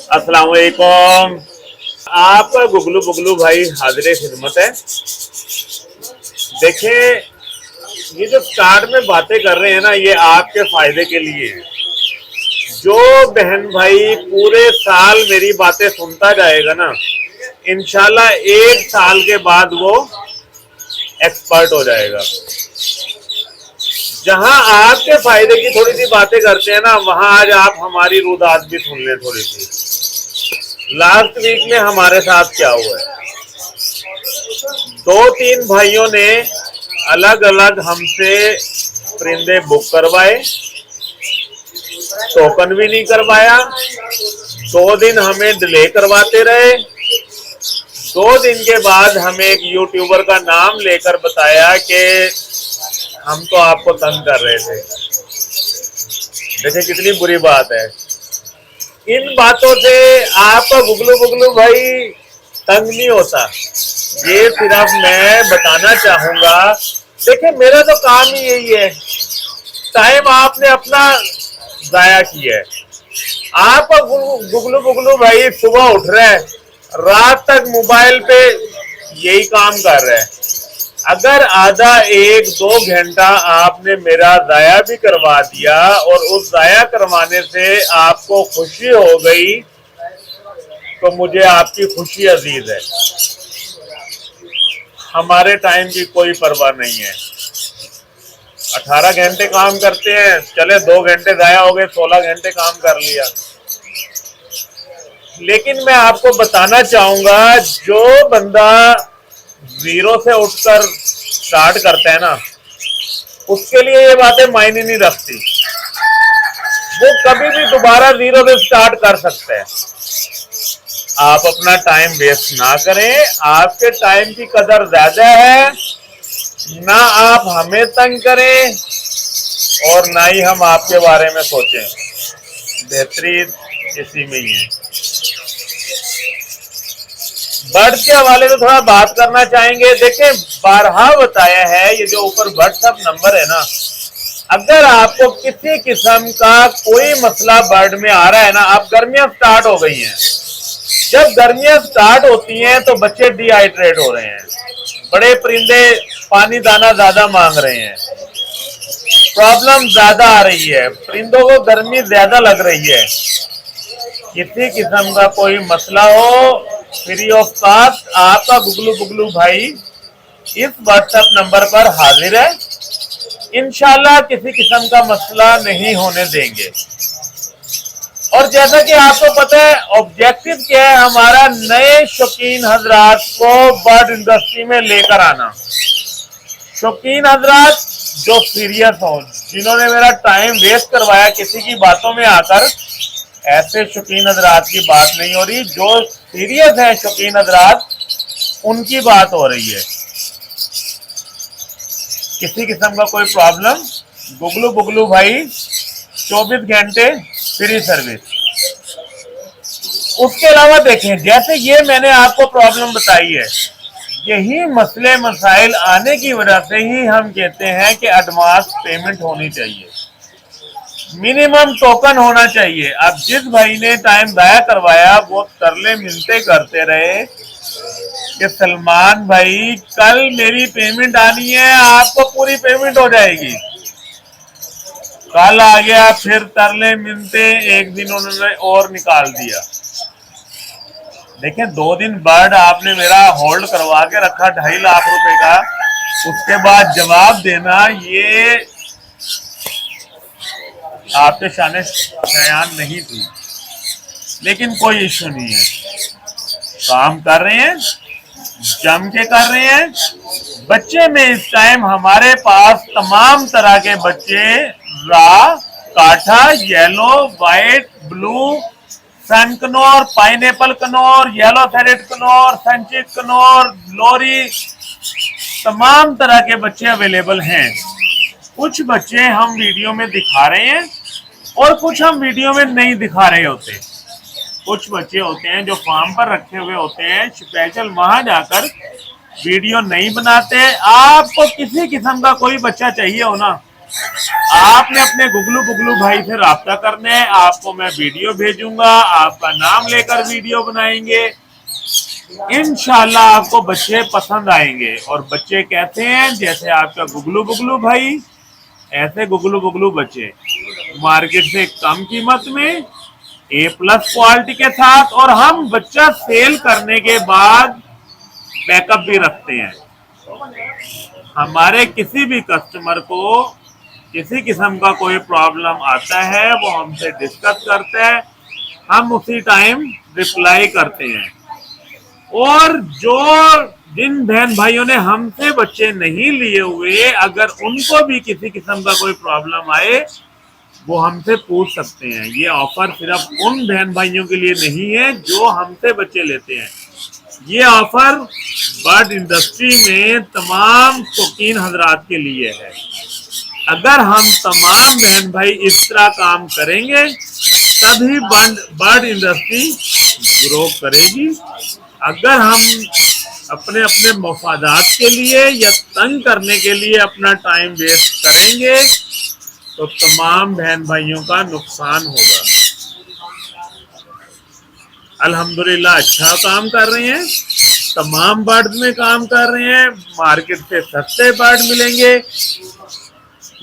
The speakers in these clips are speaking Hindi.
अस्सलाम वालेकुम। आपका गुगलू बुगलू भाई हाजिर खिदमत है। देखिए, ये जो स्टार्ट में बातें कर रहे हैं ना, ये आपके फायदे के लिए है। जो बहन भाई पूरे साल मेरी बातें सुनता जाएगा ना, इंशाल्लाह 1 साल के बाद वो एक्सपर्ट हो जाएगा। जहां आपके फायदे की थोड़ी सी बातें करते हैं ना, वहां आज आप हमारी रुदात भी सुन लें थोड़ी सी। लास्ट वीक में हमारे साथ क्या हुआ है, 2-3 भाइयों ने अलग अलग हमसे परिंदे बुक करवाए, टोकन भी नहीं करवाया। 2 दिन हमें डिले करवाते रहे। 2 दिन के बाद हमें एक यूट्यूबर का नाम लेकर बताया कि हम तो आपको तंग कर रहे थे। देखिए कितनी बुरी बात है। इन बातों से आपका गुगलू गुगलू भाई तंग नहीं होता। ये सिर्फ मैं बताना चाहूंगा, देखिए मेरा तो काम ही यही है। टाइम आपने अपना जाया किया है। आपका गुगलू गुगलू भाई सुबह उठ रहा है, रात तक मोबाइल पे यही काम कर रहा है। अगर आधा 1-2 घंटा आपने मेरा जाया भी करवा दिया और उस जाया करवाने से आपको खुशी हो गई, तो मुझे आपकी खुशी अजीज है। हमारे टाइम की कोई परवाह नहीं है। 18 घंटे काम करते हैं, चले 2 घंटे जाया हो गए, 16 घंटे काम कर लिया। लेकिन मैं आपको बताना चाहूंगा, जो बंदा जीरो से उठकर स्टार्ट करता है ना, उसके लिए ये बातें मायने नहीं रखती। वो कभी भी दोबारा जीरो से स्टार्ट कर सकते हैं। आप अपना टाइम वेस्ट ना करें। आपके टाइम की कदर ज्यादा है। ना आप हमें तंग करें और ना ही हम आपके बारे में सोचें। बेहतरीन इसी में ही है। बर्ड के हवाले में थोड़ा बात करना चाहेंगे। देखें, बारहा बताया है, ये जो ऊपर व्हाट्सएप नंबर है ना, अगर आपको किसी किस्म का कोई मसला बर्ड में आ रहा है ना, आप गर्मियां स्टार्ट हो गई हैं, जब गर्मियां स्टार्ट होती हैं तो बच्चे डिहाइड्रेट हो रहे हैं, बड़े परिंदे पानी दाना ज्यादा मांग रहे हैं, प्रॉब्लम ज्यादा आ रही है, परिंदों को गर्मी ज्यादा लग रही है। किसी किस्म का कोई मसला हो, फ्री ऑफ कॉस्ट आपका गुगलू गुगलू भाई इस व्हाट्सएप नंबर पर हाजिर है। इंशाल्लाह किसी किस्म का मसला नहीं होने देंगे। और जैसा कि आपको पता है, ऑब्जेक्टिव क्या है हमारा, नए शौकीन हजरात को बर्ड इंडस्ट्री में लेकर आना। शौकीन हजरात जो सीरियस हो, जिन्होंने मेरा टाइम वेस्ट करवाया किसी की बातों में आकर, ऐसे शौकीन हजरात की बात नहीं हो रही। जो सीरियस है शौकीन हजरात, उनकी बात हो रही है। किसी किस्म का कोई प्रॉब्लम, गुगलू बुगलू भाई 24 घंटे फ्री सर्विस। उसके अलावा देखें, जैसे ये मैंने आपको प्रॉब्लम बताई है, यही मसले मसाइल आने की वजह से ही हम कहते हैं कि एडवांस पेमेंट होनी चाहिए, मिनिमम टोकन होना चाहिए। अब जिस भाई ने टाइम जाया करवाया वो तरले मिलते करते रहे कि सलमान भाई कल मेरी पेमेंट आनी है, आपको पूरी पेमेंट हो जाएगी। कल आ गया, फिर तरले मिलते, एक दिन उन्होंने और निकाल दिया। देखिए 2 दिन बर्ड आपने मेरा होल्ड करवा के रखा 2.5 लाख रुपए का, उसके बाद जवाब देना, ये आपके शान शयान नहीं थी। लेकिन कोई इश्यू नहीं है, काम कर रहे हैं, जम के कर रहे हैं। बच्चे में इस टाइम हमारे पास तमाम तरह के बच्चे, रा, काठा, yellow, white, blue, sun conure, pineapple conure, yellow thread conure, संचित कनौर, लोरी, तमाम तरह के बच्चे अवेलेबल हैं। कुछ बच्चे हम वीडियो में दिखा रहे हैं और कुछ हम वीडियो में नहीं दिखा रहे होते। कुछ बच्चे होते हैं जो फार्म पर रखे हुए होते हैं, स्पेशल वहां जाकर वीडियो नहीं बनाते। आपको किसी किस्म का कोई बच्चा चाहिए हो ना, आपने अपने गुगलू गुगलू भाई से राब्ता करना है, आपको मैं वीडियो भेजूंगा, आपका नाम लेकर वीडियो बनाएंगे। इंशाल्लाह आपको बच्चे पसंद आएंगे। और बच्चे कहते हैं जैसे आपका गुगलू गुगलू भाई, ऐसे गुगलू गुगलू बच्चे मार्केट से कम कीमत में A+ क्वालिटी के साथ। और हम बच्चा सेल करने के बाद बैकअप भी रखते हैं। हमारे किसी भी कस्टमर को किसी किस्म का कोई प्रॉब्लम आता है, वो हमसे डिस्कस करता है, हम उसी टाइम रिप्लाई करते हैं। और जो जिन बहन भाइयों ने हमसे बच्चे नहीं लिए हुए, अगर उनको भी किसी किस्म का कोई प्रॉब्लम आए, वो हमसे पूछ सकते हैं। ये ऑफर सिर्फ उन बहन भाइयों के लिए नहीं है जो हमसे बच्चे लेते हैं, ये ऑफर बर्ड इंडस्ट्री में तमाम शौकीन हजरात के लिए है। अगर हम तमाम बहन भाई इस तरह काम करेंगे तभी बर्ड इंडस्ट्री ग्रो करेगी। अगर हम अपने अपने मफादात के लिए या तंग करने के लिए अपना टाइम वेस्ट करेंगे तो तमाम बहन भाइयों का नुकसान होगा। अल्हम्दुलिल्लाह अच्छा काम कर रहे हैं, तमाम बर्ड में काम कर रहे हैं, मार्केट से सस्ते बर्ड मिलेंगे।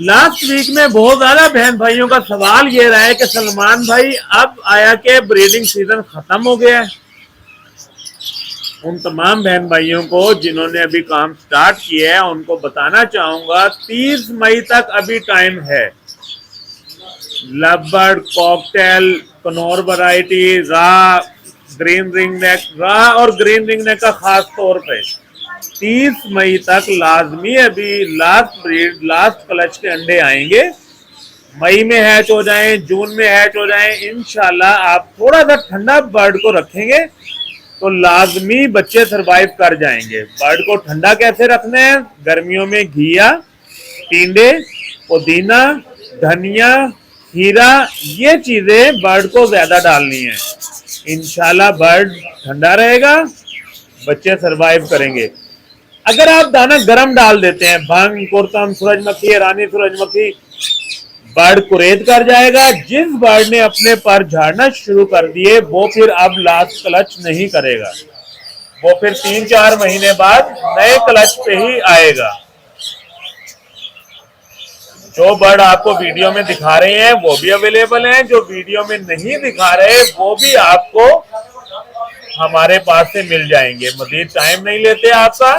लास्ट वीक में बहुत ज्यादा बहन भाइयों का सवाल ये रहा है कि सलमान भाई अब आया के ब्रीडिंग सीजन खत्म हो गया है। उन तमाम बहन भाइयों को जिन्होंने अभी काम स्टार्ट किया है उनको बताना चाहूंगा 30 मई तक अभी टाइम है। Love bird, cocktail, Knorr variety, रा, ग्रीन रिंग नेक, रा और ग्रीन रिंग नेक का खास तौर पे 30 मई तक लाजमी अभी लास्ट ब्रीड लास्ट क्लच के अंडे आएंगे। मई में हैच हो जाएं, जून में हैच हो जाएं, इंशाल्लाह आप थोड़ा सा ठंडा बर्ड को रखेंगे तो लाजमी बच्चे सरवाइव कर जाएंगे। बर्ड को ठंडा कैसे रखना है? गर्मियों में घिया, टिंडे, पुदीना, धनिया, हीरा, ये चीजें बर्ड को ज्यादा डालनी है। इंशाल्लाह बर्ड ठंडा रहेगा, बच्चे सरवाइव करेंगे। अगर आप दाना गरम डाल देते हैं, भंग, कुरतम, सूरजमुखी, रानी सूरजमुखी, बर्ड कुरेद कर जाएगा। जिस बर्ड ने अपने पर झाड़ना शुरू कर दिए वो फिर अब लास्ट क्लच नहीं करेगा, वो फिर 3-4 महीने बाद नए क्लच पे ही आएगा। जो बर्ड आपको वीडियो में दिखा रहे हैं वो भी अवेलेबल हैं, जो वीडियो में नहीं दिखा रहे वो भी आपको हमारे पास से मिल जाएंगे। मजीद टाइम नहीं लेते आपका,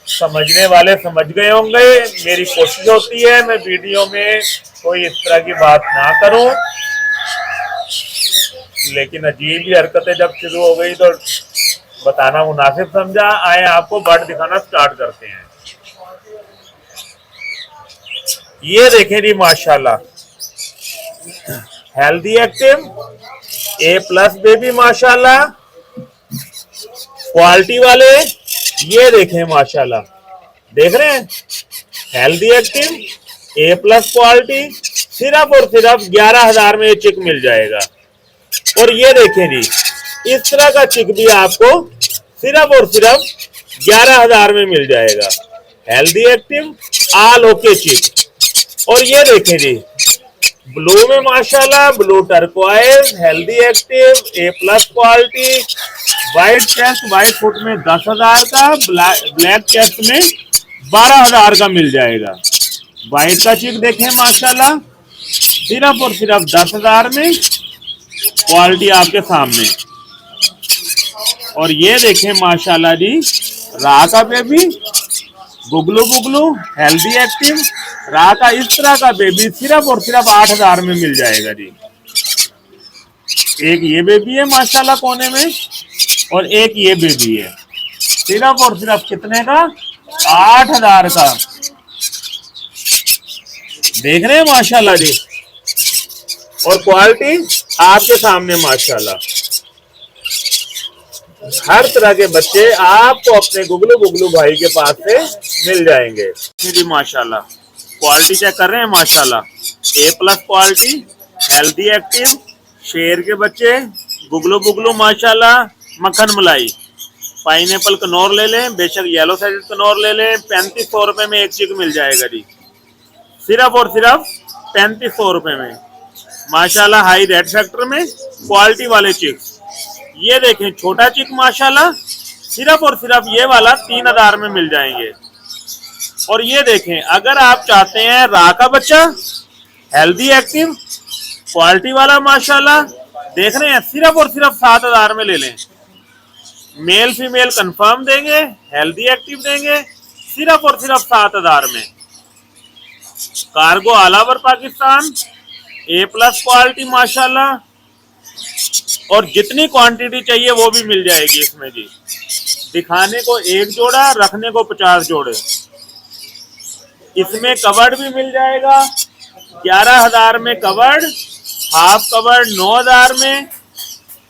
समझने वाले समझ गए होंगे। मेरी कोशिश होती है मैं वीडियो में कोई इस तरह की बात ना करूं, लेकिन अजीब ही हरकतें जब शुरू हो गई तो बताना मुनासिब समझा। आए आपको बर्ड दिखाना स्टार्ट करते हैं। ये देखें जी माशाल्लाह, हेल्दी एक्टिव A+ बेबी माशाल्लाह, क्वालिटी वाले ये देखें माशाल्लाह, देख रहे हैं हेल्दी एक्टिव A+ क्वालिटी, सिर्फ और सिर्फ 11,000 में ये चिक मिल जाएगा। और ये देखें जी इस तरह का चिक भी आपको सिर्फ और सिर्फ 11,000 में मिल जाएगा। हेल्दी एक्टिव ऑल ओके चिक। और ये देखें जी ब्लू में माशाल्लाह, blue turquoise, healthy active A+ quality, white chest white foot में 10,000 का, ब्लैक चेस्ट में 12,000 का मिल जाएगा। व्हाइट का चिक देखें माशाल्लाह, सिर्फ और सिर्फ 10,000 में, क्वालिटी आपके सामने। और ये देखें माशाल्लाह जी रा का बेबी, गुगलू गुगलू, हेल्दी एक्टिव रा का इस तरह का बेबी सिर्फ और सिर्फ 8,000 में मिल जाएगा जी। एक ये बेबी है माशाल्लाह कोने में, और एक ये बेबी है, सिर्फ और सिर्फ कितने का? 8,000 का। देख रहे हैं माशाल्लाह जी, और क्वालिटी आपके सामने माशाल्लाह। हर तरह के बच्चे आपको अपने गुगलू गुगलू भाई के पास से मिल जाएंगे जी माशाल्लाह। क्वालिटी चेक कर रहे हैं माशाल्लाह, A+ क्वालिटी, हेल्दी एक्टिव, शेर के बच्चे, गुगलू गुगलू माशाल्लाह, मक्खन मलाई। पाइनएप्पल कनौर ले लें, बेशक येलो साइडेड कनौर ले लें, 3500 रुपए में एक चिक मिल जाएगा जी। सिर्फ और सिर्फ 3500 रुपए में माशाल्लाह, हाई रेड फैक्टर में क्वालिटी वाले चिक्स। ये देखें छोटा चिक माशाल्लाह, सिर्फ और सिर्फ ये वाला 3000 में मिल जाएंगे। और ये देखें अगर आप चाहते हैं रा का बच्चा हेल्दी एक्टिव क्वालिटी वाला माशाल्लाह, देख रहे हैं सिर्फ और सिर्फ 7000 में ले लें। मेल फीमेल कंफर्म देंगे, हेल्दी एक्टिव देंगे, सिर्फ और सिर्फ 7000 में। Cargo all over Pakistan, A+ quality माशाल्लाह, और जितनी क्वांटिटी चाहिए वो भी मिल जाएगी इसमें जी। दिखाने को 1 जोड़ा, रखने को 50 जोड़े। इसमें कवर्ड भी मिल जाएगा 11000 में कवर्ड, हाफ कवर्ड 9000 में,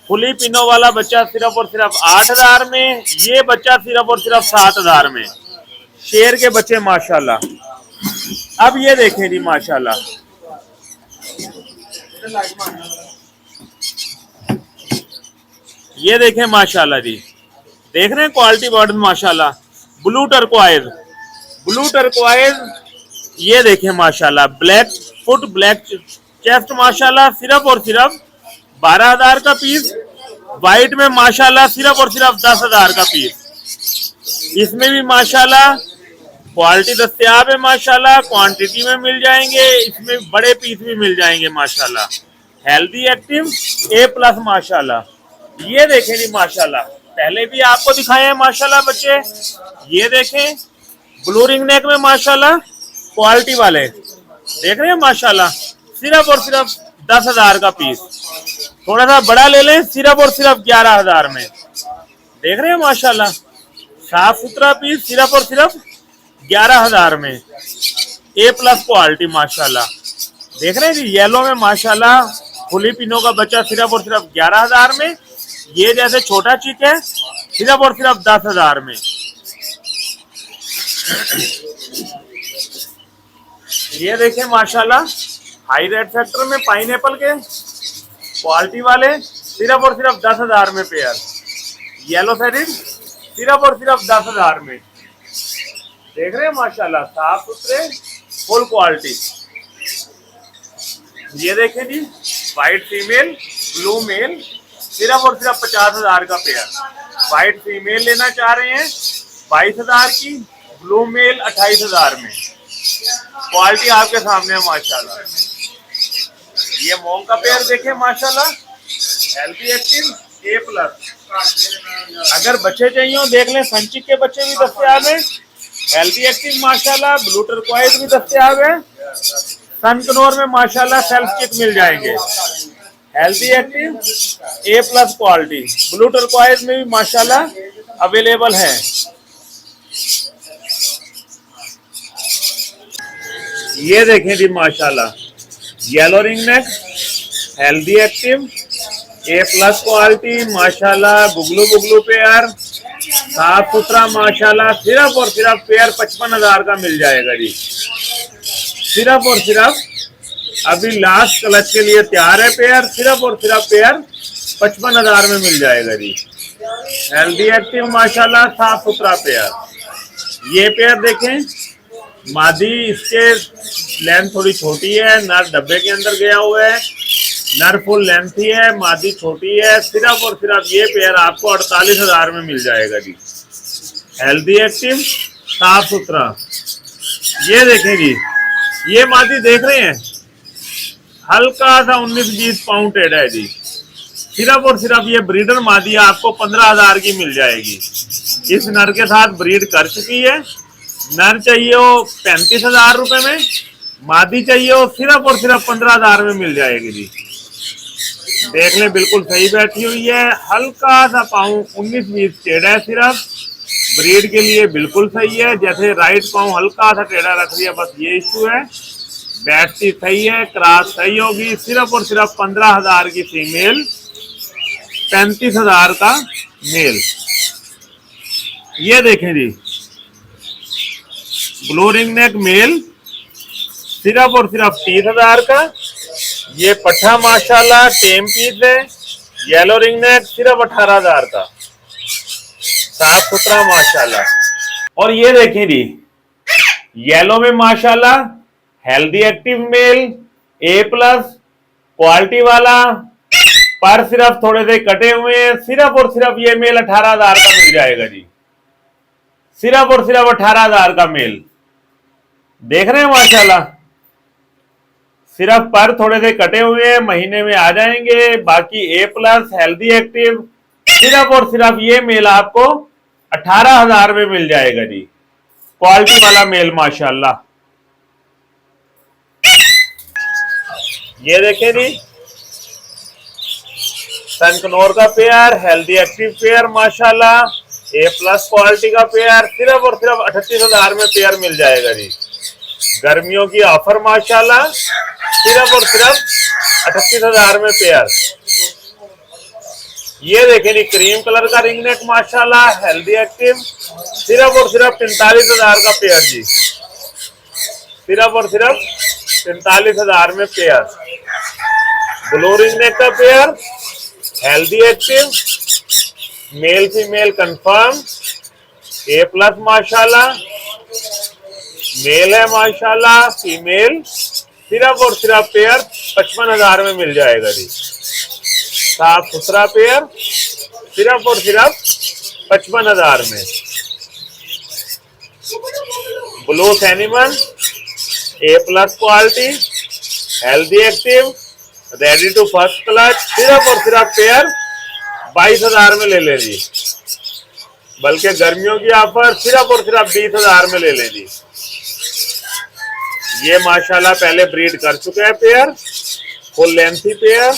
फुली पिनो वाला बच्चा सिर्फ और सिर्फ 8000 में, ये बच्चा सिर्फ और सिर्फ 7000 में। शेर के बच्चे माशाल्लाह। अब ये देखें जी माशाल्लाह, ये देखें माशाल्लाह जी, देख रहे हैं क्वालिटी बर्ड माशाल्लाह। ब्लू टर्कोइज, ब्लू टर्कोइज, ये देखें माशाल्लाह, ब्लैक फुट ब्लैक चेस्ट माशाल्लाह, सिर्फ और सिर्फ 12000 का पीस। वाइट में माशाल्लाह सिर्फ और सिर्फ 10000 का पीस। इसमें भी माशाल्लाह क्वालिटी दस्तयाब है माशाल्लाह, क्वांटिटी में मिल जाएंगे। इसमें बड़े पीस भी मिल जाएंगे माशाल्लाह। हेल्दी एक्टिव A+ माशाल्लाह। ये देखें जी माशाल्लाह, पहले भी आपको दिखाए हैं माशाल्लाह बच्चे। ये देखें ब्लू रिंग नेक में माशाल्लाह क्वालिटी वाले, देख रहे हैं माशाल्लाह, सिर्फ और सिर्फ 10000 का पीस। थोड़ा सा बड़ा ले लें, सिर्फ और सिर्फ 11000 में। देख रहे हैं माशाल्लाह, साफ सुथरा पीस, सिर्फ और सिर्फ 11000 में। A+ क्वालिटी माशाल्लाह। देख रहे हैं जी येलो में माशाल्लाह, फुली पिनो का बच्चा सिर्फ और सिर्फ 11000 में। ये जैसे छोटा चिक है सिर्फ और सिर्फ 10000 में। ये देखें माशाल्लाह, हाई रेड फैक्टर में पाइनएप्पल के क्वालिटी वाले, सिर्फ और सिर्फ 10000 में पेयर। येलो फेरिड सिर्फ और सिर्फ 10000 में। देख रहे हैं माशाल्लाह, साफ सुथरे फुल क्वालिटी। ये देखें जी व्हाइट फीमेल ब्लू मेल, सिर्फ और सिर्फ 50000 का पेयर। व्हाइट फीमेल लेना चाह रहे हैं 22000 की, ब्लू मेल 28000 में। क्वालिटी आपके सामने है माशाल्लाह। ये मोंग का पेयर देखें माशाल्लाह, हेल्दी एक्टिव A+। अगर बच्चे चाहिए हो देख लें, संचिक के बच्चे भी दस्तयाब हैं। हेल्दी एक्टिव माशाल्लाह, ब्लू टर्कोइज भी दस्तयाब है। सनकनोर में माशाल्लाह सेल्फ चिक मिल जाएंगे। Healthy active A+ quality, blue turquoise में भी माशाल्लाह अवेलेबल है। ये देखें जी माशाल्लाह, yellow ring neck, healthy active A+ quality माशाल्लाह, बुगलू बुगलू पेयर, साफ सुथरा माशाल्लाह, सिर्फ और सिर्फ पेयर 55000 का मिल जाएगा जी। सिर्फ और सिर्फ अभी लास्ट क्लच के लिए तैयार है पेयर, सिर्फ और सिर्फ पेयर 55000 में मिल जाएगा जी। हेल्दी एक्टिव माशाल्लाह, साफ सुथरा पेयर। ये पेयर देखें, मादी इसके लेंथ थोड़ी छोटी है, नर डब्बे के अंदर गया हुआ है, नर फुल लेंथ ही है, मादी छोटी है। सिर्फ और सिर्फ ये पेयर आपको 48000 में मिल जाएगा जी। हेल्दी एक्टिव साफ सुथरा। ये देखें जी, ये मादी देख रहे हैं, हल्का सा 19-20 पाउंडेड है जी। सिर्फ और सिर्फ ये ब्रीडर मादी आपको 15000 की मिल जाएगी। इस नर के साथ ब्रीड कर चुकी है। नर चाहिए हो 35000 रुपए में, मादी चाहिए हो सिर्फ और सिर्फ 15000 में मिल जाएगी जी। देख लें बिल्कुल सही बैठी हुई है, हल्का सा पाँव 19-20 टेढ़ा है, सिर्फ ब्रीड के लिए बिल्कुल सही है। जैसे राइट पाँव हल्का सा टेढ़ा रख दिया, बस ये इशू है। बैठती सही है, क्रॉस सही होगी। सिर्फ और सिर्फ 15000 की फीमेल, 35000 का मेल। ये देखें जी ब्लू रिंग नेक मेल, सिर्फ और सिर्फ 30000 का। ये पट्ठा माशाल्लाह टेम पीस है, येलो रिंग नेक, सिर्फ 18000 का, साफ सुथरा माशाल्लाह। और ये देखें जी येलो में माशाल्लाह healthy active male A+ quality वाला, पर सिर्फ थोड़े से कटे हुए हैं, सिर्फ और सिर्फ ये मेल 18,000 का मिल जाएगा जी। सिर्फ और सिर्फ 18,000 का मेल, देख रहे हैं माशाल्लाह। सिर्फ पर थोड़े से कटे हुए हैं, महीने में आ जाएंगे। बाकी A+ हेल्दी एक्टिव सिर्फ और सिर्फ ये मेल आपको 18,000 में मिल जाएगा जी, क्वालिटी वाला मेल माशाल्लाह। ये देखें जी, सनकनौर का पेयर, हेल्दी एक्टिव पेयर माशाल्लाह, A+ क्वालिटी का पेयर सिर्फ और सिर्फ 38,000 में पेयर मिल जाएगा जी। गर्मियों की ऑफर माशाल्लाह, सिर्फ और सिर्फ 38,000 में पेयर। ये देखें जी, क्रीम कलर का रिंग नेक माशाल्लाह, हेल्दी एक्टिव सिर्फ और सिर्फ 43,000 का पेयर जी। सिर्फ और सिर्फ 43,000 में पेयर। ब्लू रिंग नेक का pair, healthy active, mail female confirm, A+ माशाल्लाह, मेल है माशाल्लाह, फीमेल सिर्फ और सिर्फ पेयर 55,000 में मिल जाएगा जी। साफ सुथरा पेयर सिर्फ और सिर्फ 55,000 में। ब्लू सैनिमन A+ quality, healthy active, ready to first clutch सिर्फ और सिर्फ पेयर 22,000 में ले ले जी। बल्कि गर्मियों की ऑफर सिर्फ और सिर्फ 20,000 में ले ले जी। ये माशाल्लाह पहले ब्रीड कर चुके हैं pair, full lengthy pair,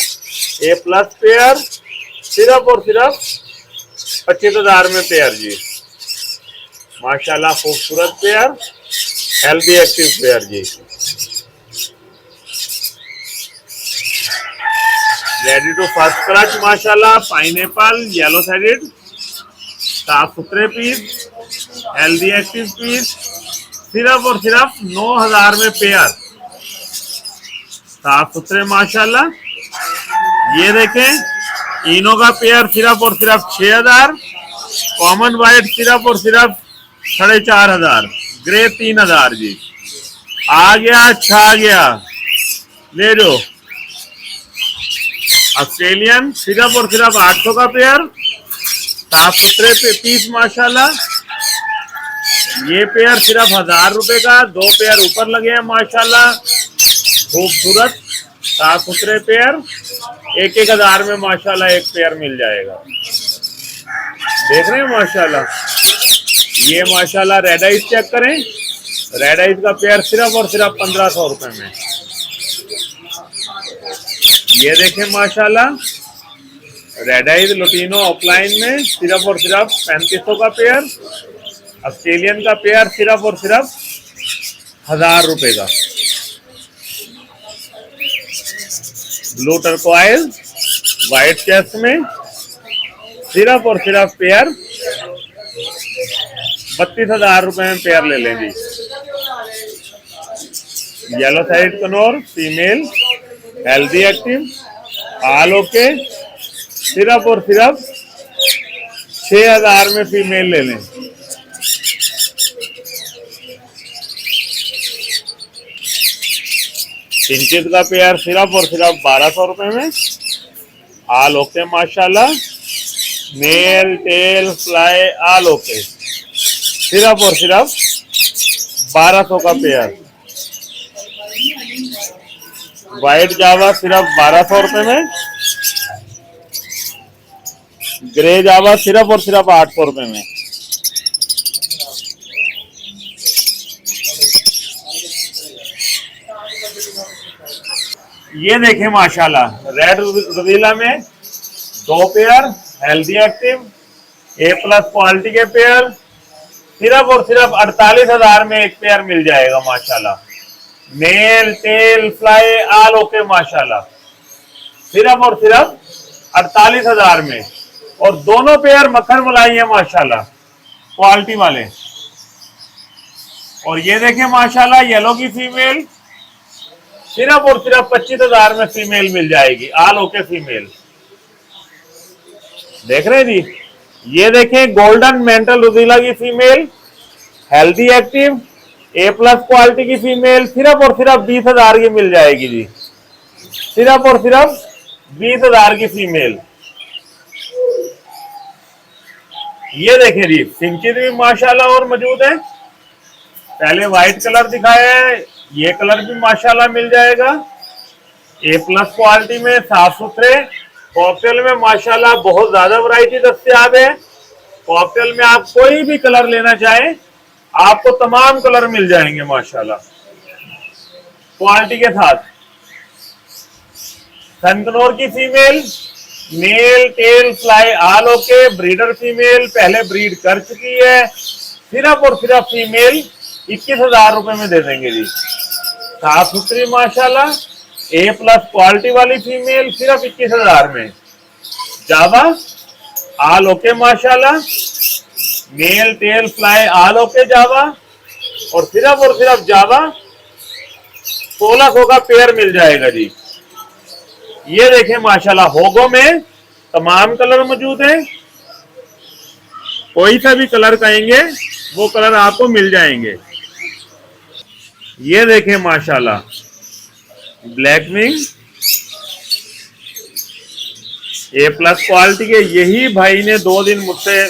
A+ pair सिर्फ और सिर्फ 25,000 में पेयर जी। माशाल्लाह खूबसूरत पेयर, हेल्दी एक्टिव पेयर जी। रेडी टू फर्स्ट क्लच माशाल्लाह, पाइनएप्पल, येलो साइडेड, साफ सुथरे पीस, हेल्दी एक्टिव पीस सिर्फ और सिर्फ 9,000 में पेयर, साफ सुथरे माशाल्लाह। ये देखें, इनो का पेयर सिर्फ और सिर्फ 6,000, कॉमन वाइट सिर्फ और सिर्फ 4,500, ग्रे 3,000 जी। आ गया, छा गया, ले लो। ऑस्ट्रेलियन सिर्फ और सिर्फ 800 का पेयर, साफ सुथरे पीस माशाल्लाह। ये पेयर सिर्फ 1,000 रुपए का, 2 पेयर ऊपर लगे हैं माशाल्लाह, खूबसूरत साफ सुथरे पेयर 1,000 में माशाल्लाह एक पेयर मिल जाएगा। देख रहे हैं माशाल्लाह। ये माशाल्लाह रेड आइस चेक करें, रेड आइस का पेयर सिर्फ और सिर्फ 1,500 रुपए में। ये देखें माशाल्लाह, रेड आइज लुटिनो ऑफलाइन में सिर्फ और सिर्फ 3500 का पेयर, ऑस्ट्रेलियन का पेयर सिर्फ और सिर्फ 1,000 रुपए का। ब्लू टर्कोइज व्हाइट चेस्ट में सिर्फ और सिर्फ पेयर 32,000 रुपए में पेयर ले लें जी। Yellow side conure female, healthy active, all okay सिर्फ और सिर्फ 6,000 में फीमेल ले लें। पिंचेस का पेयर सिर्फ और सिर्फ 1,200 रुपए में, ऑल ओके माशाल्लाह, male tail fly all okay सिर्फ और सिर्फ 1,200 का पेयर। व्हाइट जावा सिर्फ 1,200 रुपए में, ग्रे जावा सिर्फ और सिर्फ 800 रुपए में। ये देखें माशाल्लाह, रेड रवीला में 2 pair healthy active A+ quality के पेयर सिर्फ और सिर्फ 48,000 में एक पेयर मिल जाएगा माशाल्लाह। Male tail fly all okay माशाल्लाह, सिर्फ और सिर्फ 48,000 में। और दोनों पेयर मक्खन मलाई है माशाल्लाह, क्वालिटी वाले। और ये देखें माशाल्लाह, येलो की फीमेल सिर्फ और सिर्फ 25,000 में फीमेल मिल जाएगी, ऑल ओके फीमेल। देख रहे हैं जी। ये देखें गोल्डन मेंटल रुजीला की female, healthy active A plus quality की फीमेल सिर्फ और सिर्फ 20,000 की मिल जाएगी जी, सिर्फ और सिर्फ 20,000 की फीमेल। ये देखें जी, सिंचित भी माशाल्लाह और मौजूद है। पहले व्हाइट कलर दिखाया है, ये कलर भी माशाल्लाह मिल जाएगा। ए प्लस क्वालिटी में साफ सुथरे कॉकटेल में माशाल्लाह बहुत ज्यादा वैरायटी दस्तयाब है। कॉकटेल में आप कोई भी कलर लेना चाहें आपको तमाम कलर मिल जाएंगे माशाल्लाह क्वालिटी के साथ। सनकनौर की female, mail tail fly all okay, breeder female, पहले ब्रीड कर चुकी है। सिर्फ और सिर्फ फीमेल 21,000 रुपए में दे देंगे जी, साफ सुथरी माशाल्लाह ए प्लस क्वालिटी वाली फीमेल सिर्फ 21,000 में। जावा आल ओके माशाल्लाह, male tail fly all okay Java, और सिर्फ जावा 1600 का पेयर मिल जाएगा जी। ये देखें माशाल्लाह होगो में तमाम कलर मौजूद हैं, कोई सा भी कलर कहेंगे वो कलर आपको मिल जाएंगे। ये देखें माशाल्लाह ब्लैक विंग ए प्लस क्वालिटी के, यही भाई ने 2 दिन मुझसे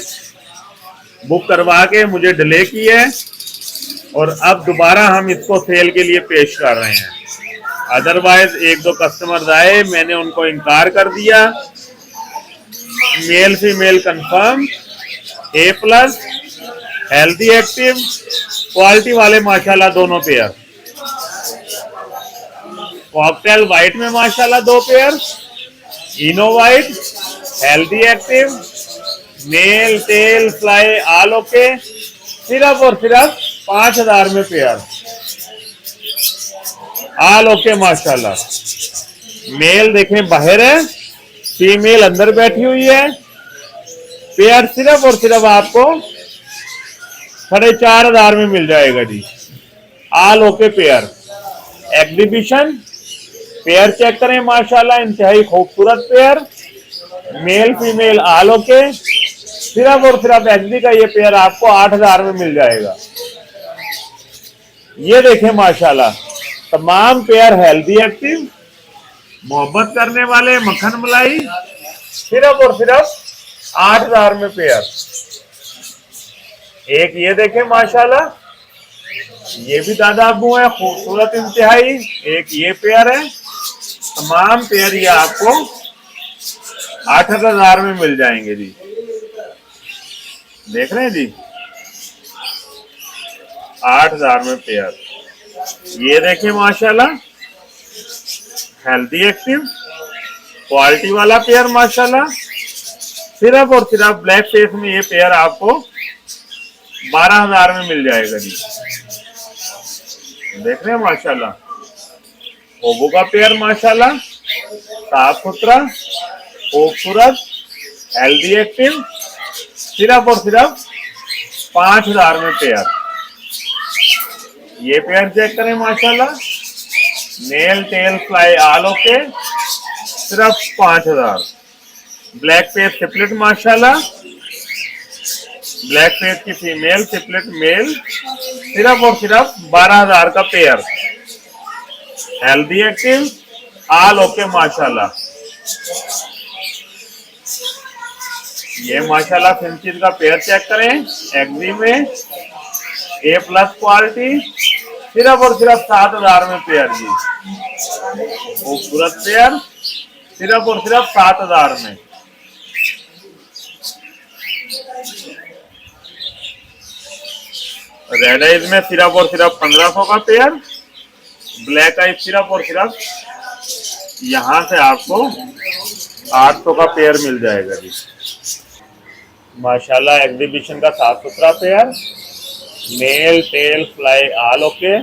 बुक करवा के मुझे डिले की है और अब दोबारा हम इसको सेल के लिए पेश कर रहे हैं। अदरवाइज 1-2 कस्टमर्स आए, मैंने उनको इनकार कर दिया। Male female confirm, A plus, healthy active, quality वाले माशाल्लाह दोनों पेयर। कॉकटेल व्हाइट में माशाल्लाह 2 पेयर, ino white, healthy active, male tail fly all okay, सिर्फ और सिर्फ 5,000 में पेयर आल ओके माशाल्लाह। मेल देखें बाहर है, फीमेल अंदर बैठी हुई है। पेयर सिर्फ और सिर्फ आपको 4,500 में मिल जाएगा जी, all okay pair. Exhibition pair check करें माशाल्लाह, इंतहाई खूबसूरत pair, male female all okay. सिर्फ और सिर्फ एग्जी का ये पेयर आपको 8,000 में मिल जाएगा। ये देखें माशाल्लाह तमाम पेयर हेल्दी एक्टिव, मोहब्बत करने वाले, मक्खन मलाई, सिर्फ और सिर्फ 8,000 में पेयर। एक ये देखें माशाल्लाह, ये भी दादा अबू है, खूबसूरत इंतहाई। एक ये पेयर है, तमाम पेयर ये आपको 8,000 में मिल जाएंगे जी। देख रहे हैं जी, 8,000 में पेयर। ये देखें माशाल्लाह हेल्दी एक्टिव क्वालिटी वाला पेयर माशाल्लाह, सिर्फ और सिर्फ ब्लैक फेस में ये पेयर आपको 12,000 में मिल जाएगा जी। देख रहे हैं माशाल्लाह ओबो का पेयर माशाल्लाह, साफ सुथरा खूबसूरत हेल्दी एक्टिव, सिर्फ और सिर्फ 5,000 में पेयर। ये पेयर चेक करें माशाल्लाह, male tail fly all okay, सिर्फ 5,000। ब्लैक फेस सिपलेट माशाल्लाह, ब्लैक फेस की फीमेल सिपलेट मेल, सिर्फ और सिर्फ 12,000 का पेयर। हेल्दी एक्टिव आल ओके माशाल्लाह। ये माशाल्लाह फिंचिस का पेयर चेक करें, एग्जी में ए प्लस क्वालिटी, सिर्फ और सिर्फ 7,000 में पेयर जी। खूबसूरत पेयर, सिर्फ और सिर्फ 7,000 में। रेड आइज में सिर्फ और सिर्फ 1,500 का पेयर। ब्लैक आइज सिर्फ और सिर्फ यहां से आपको 800 का पेयर मिल जाएगा जी। माशाल्लाह एग्जीबिशन का साफ सुथरा pair, mail tail fly all okay,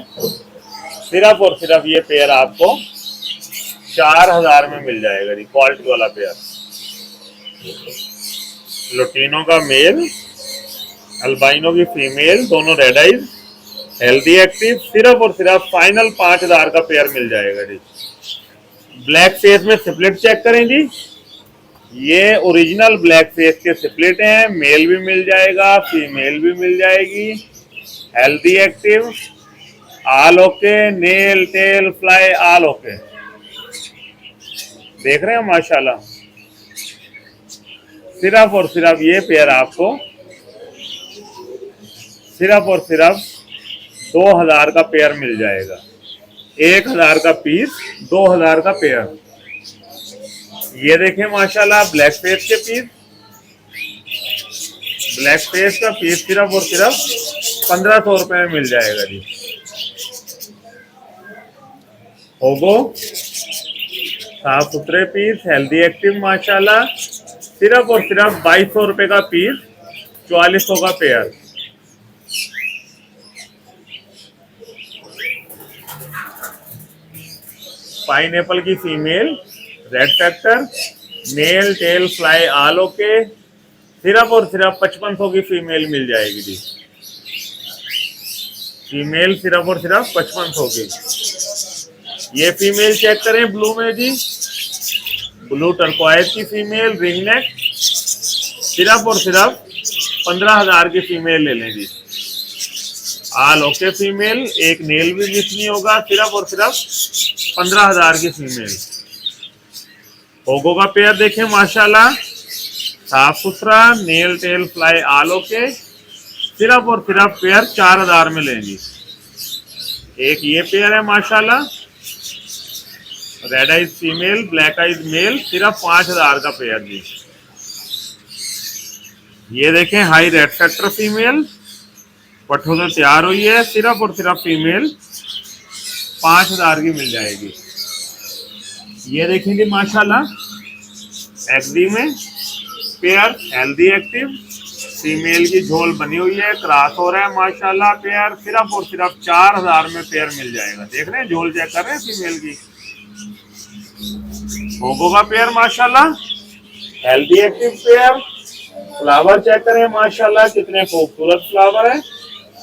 सिर्फ और सिर्फ ये पेयर आपको 4,000 में मिल जाएगा जी, क्वालिटी वाला पेयर। लुटीनो का मेल, अल्बाइनो की फीमेल, दोनों रेड आइज, हेल्दी एक्टिव, सिर्फ और सिर्फ फाइनल 5,000 का पेयर मिल जाएगा जी। ब्लैक फेस में सिपलेट चेक करें जी, ये ओरिजिनल ब्लैक फेस के सिपलेट हैं। मेल भी मिल जाएगा, फीमेल भी मिल जाएगी। Healthy active all okay, nail tail fly all okay. देख रहे हैं माशाल्लाह। सिर्फ और सिर्फ ये पेयर आपको सिर्फ और सिर्फ 2000 का पेयर मिल जाएगा। 1000 का पीस, 2000 का पेयर। ये देखें माशाल्लाह ब्लैक फेस के पीस, ब्लैक फेस का पीस सिर्फ और सिर्फ 1500 रुपए में मिल जाएगा जी। होगो साफ सुथरे पीस, हेल्दी एक्टिव माशाल्लाह, सिर्फ और सिर्फ 2200 रुपए का पीस, 4400 का पेयर। पाइनएप्पल की female, red factor, nail tail fly all okay, सिर्फ और सिर्फ 5500 की फीमेल मिल जाएगी जी। फीमेल सिर्फ और सिर्फ 5500 की। ये फीमेल चेक करें ब्लू में जी, ब्लू टर्कोइज की फीमेल, रिंग नेक, सिर्फ और सिर्फ 15000 की फीमेल ले लें जी। ऑल ओके फीमेल, एक नेल भी मिस नहीं होगा, सिर्फ और सिर्फ 15000 की फीमेल। होगो का पेयर देखें माशाल्लाह, साफ सुथरा, nail tail fly all okay, सिर्फ और सिर्फ पेयर 4000 में लेंगी। एक ये पेयर है माशाल्लाह, red eyes female, black eyes male, सिर्फ 5000 का पेयर जी। ये देखें हाई रेड फैक्टर फीमेल, पट्ठों से तैयार हुई है, सिर्फ और सिर्फ फीमेल 5000 की मिल जाएगी। ये देखेंगे माशाल्लाह एक्सडी में पेयर, हेल्दी एक्टिव, फीमेल की झोल बनी हुई है, क्रॉस हो रहा है माशाल्लाह। पेयर सिर्फ और सिर्फ 4000 में पेयर मिल जाएगा। देख रहे हैं, झोल चेक कर रहे हैं फीमेल की। होगो का पेयर माशाल्लाह, healthy active pair, flower check करें माशाल्लाह, कितने खूबसूरत फ्लावर है।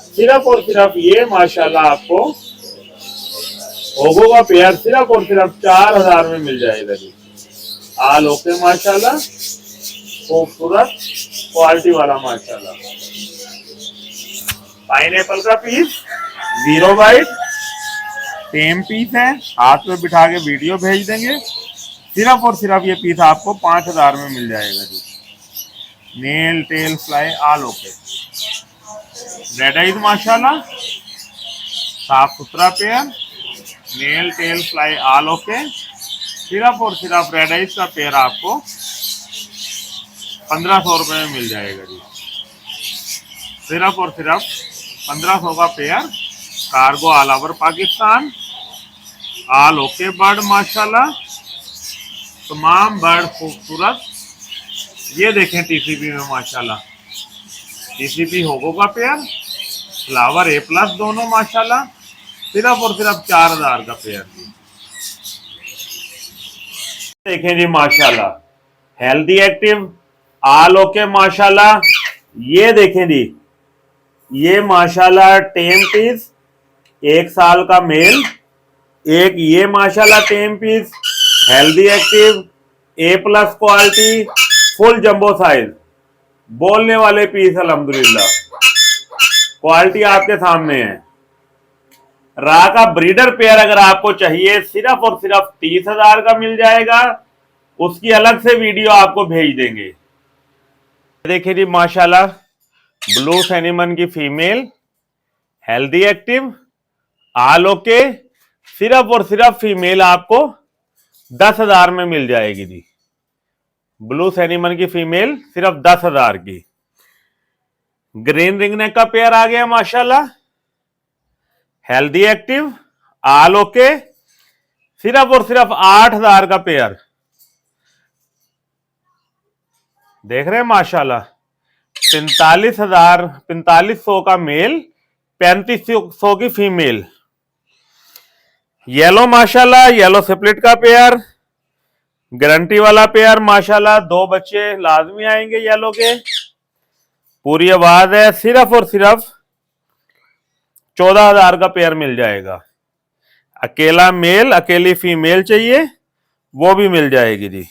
सिर्फ और सिर्फ ये माशाल्लाह आपको होगो का पेयर सिर्फ और सिर्फ 4000 में मिल जाएगा जी। ऑल ओके माशाल्लाह, खूबसूरत क्वालिटी वाला माशाल्लाह। पाइनएप्पल का piece, zero white, same piece है, हाथ में बिठा के वीडियो भेज देंगे। सिर्फ और सिर्फ ये पीस आपको 5000 में मिल जाएगा जी। Nail tail fly all okay, red eyes माशाल्लाह, साफ सुथरा pair, nail tail fly all okay, सिर्फ और सिर्फ रेड आइज का पेयर आपको 1500 रुपए में मिल जाएगा जी। सिर्फ और सिर्फ 1500 का pair, cargo all over Pakistan, all okay bird माशाल्लाह, तमाम बर्ड खूबसूरत। ये देखें टीसीपी में माशाल्लाह, टीसीपी होगो का पेयर, फ्लावर ए प्लस दोनों माशाल्लाह, सिर्फ और सिर्फ 4000 का पेयर जी। देखें जी माशाल्लाह, हेल्दी एक्टिव ऑल ओके माशाल्लाह। ये देखें जी, ये माशाल्लाह टेम पीस, 1 साल का मेल। एक ये माशाल्लाह tame piece, healthy active, A plus quality, full jumbo size, बोलने वाले पीस अल्हम्दुलिल्लाह। क्वालिटी आपके सामने है। रा का ब्रीडर पेयर अगर आपको चाहिए सिर्फ और सिर्फ 30,000 का मिल जाएगा। उसकी अलग से वीडियो आपको भेज देंगे। देखिए जी माशाल्लाह, ब्लू सेनिमन की female, healthy active, all okay, सिर्फ और सिर्फ फीमेल आपको 10,000 में मिल जाएगी जी। ब्लू सेनिमन की फीमेल सिर्फ 10,000 की। ग्रीन रिंग नेक का पेयर आ गया माशाल्लाह, हेल्दी एक्टिव, ऑल ओके, सिर्फ और सिर्फ 8000 का पेयर। देख रहे हैं माशाल्लाह, 4500 का मेल, 3500 की फीमेल। येलो माशाल्लाह, येलो सिपलेट का पेयर, गारंटी वाला पेयर माशाल्लाह। 2 बच्चे लाजमी आएंगे येलो के, पूरी आवाज है। सिर्फ और सिर्फ 14,000 का पेयर मिल जाएगा। अकेला मेल, अकेली फीमेल चाहिए वो भी मिल जाएगी जी।